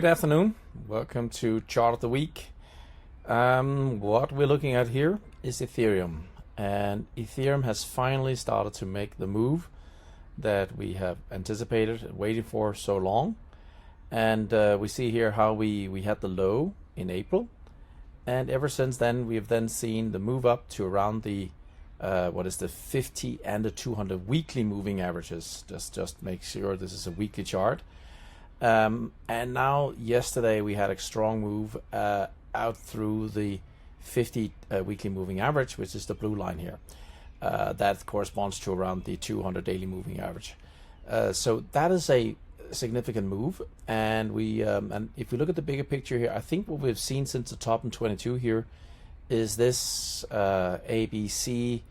Good afternoon. Welcome to Chart of the Week. What we're looking at here is Ethereum. And Ethereum has finally started to make the move that we have anticipated and waited for so long. And we see here how we had the low in April. And ever since then, we have then seen the move up to around the the 50 and the 200 weekly moving averages. Just make sure this is a weekly chart. And now yesterday we had a strong move out through the 50 weekly moving average, which is the blue line here. That corresponds to around the 200 daily moving average. So that is a significant move. And and if we look at the bigger picture here, I think what we've seen since the top in 22 here is this ABC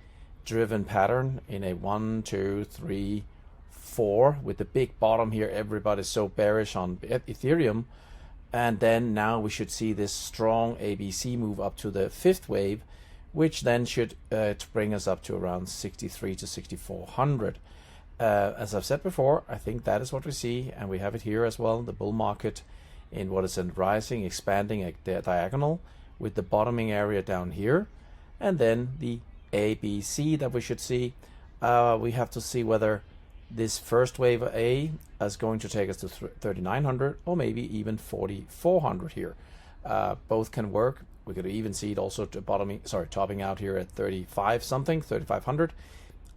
driven pattern in a 1, 2, 3, 4 with the big bottom here. Everybody's so bearish on Ethereum, and then now we should see this strong ABC move up to the fifth wave, which then should bring us up to around 63 to 6400. As I've said before, I think that is what we see, and we have it here as well, the bull market in what is a rising, expanding diagonal with the bottoming area down here, and then the ABC that we should see. We have to see whether this first wave A is going to take us to 3900 or maybe even 4400 here. Both can work. We could even see it also topping out here at 3500.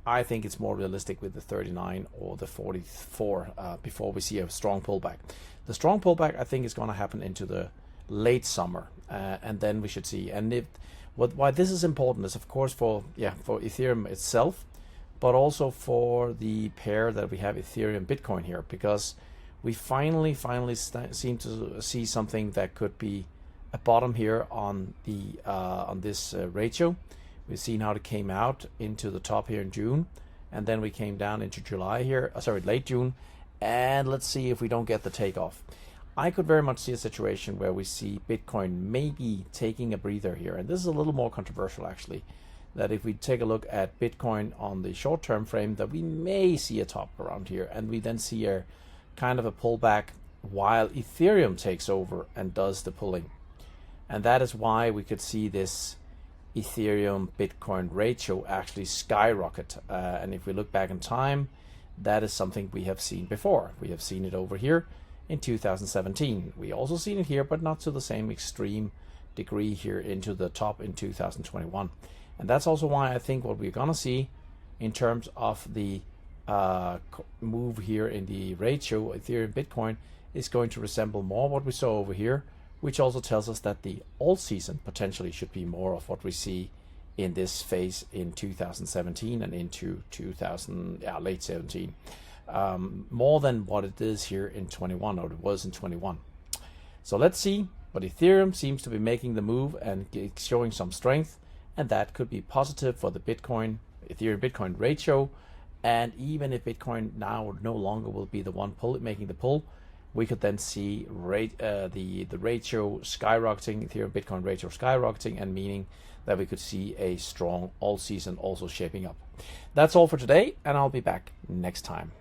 I think it's more realistic with the 39 or the 44 before we see a strong pullback. The strong pullback I think is going to happen into the late summer, and then we should see. And why this is important is of course for Ethereum itself, but also for the pair that we have Ethereum Bitcoin here, because we finally seem to see something that could be a bottom here on the on this ratio. We've seen how it came out into the top here in June, and then we came down into July here, late June, and let's see if we don't get the takeoff. I could very much see a situation where we see Bitcoin maybe taking a breather here, and this is a little more controversial actually, that if we take a look at Bitcoin on the short-term frame, that we may see a top around here, and we then see a kind of a pullback while Ethereum takes over and does the pulling. And that is why we could see this Ethereum Bitcoin ratio actually skyrocket. And if we look back in time, that is something we have seen before. We have seen it over here in 2017. We also seen it here, but not to the same extreme degree here into the top in 2021. And that's also why I think what we're gonna see in terms of the move here in the ratio Ethereum Bitcoin is going to resemble more what we saw over here, which also tells us that the Altseason potentially should be more of what we see in this phase in 2017 and into late 17, more than what it is here in 21, or it was in 21. So let's see. But Ethereum seems to be making the move and showing some strength, and that could be positive for the Ethereum Bitcoin ratio. And even if Bitcoin now no longer will be the one making the pull, we could then see the ratio skyrocketing, Ethereum Bitcoin ratio skyrocketing, and meaning that we could see a strong Altseason also shaping up. That's all for today, and I'll be back next time.